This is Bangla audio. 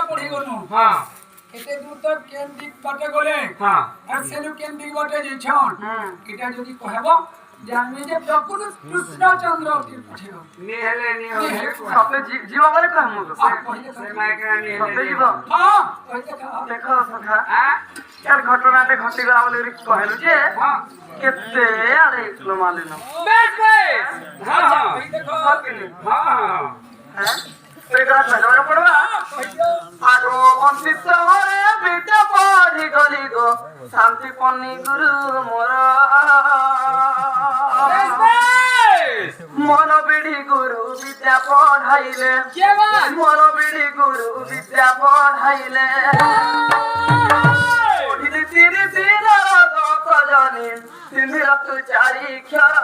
পড়ি গনু হ্যাঁ এতে দুটো কেন্দ্রিক বাটে গলে হ্যাঁ আর সেলু কেন্দ্রিক বাটে যে ছন এটা যদি কহেব যে আমি যে প্রভু কৃষ্ণচন্দ্র তীর্থ নিহেলে নিহেলে সতে জীব বলে কহমু সে মাইকরা সতে নিহেলে জীব হ্যাঁ কইতে কা দেখো সখা হ্যাঁ यार घटनाटे घटिगला बोले कहलु जे হ্যাঁ केते आरे इतलो मालिनो বেশ বেশ হ্যাঁ কই দেখো হ্যাঁ हैं तो एकरा भजवा पड़वा आगो वंशित हरे विद्या पढ़ी गली गो शांति पन्नी गुरु मोर বেশ বেশ मोर बिड़ी गुरु विद्या पढ़ाइले কে বাত मोर बिड़ी गुरु विद्या पढ़ाइले तिरी तिरा दत जनी तिमिर तु चारि क्षर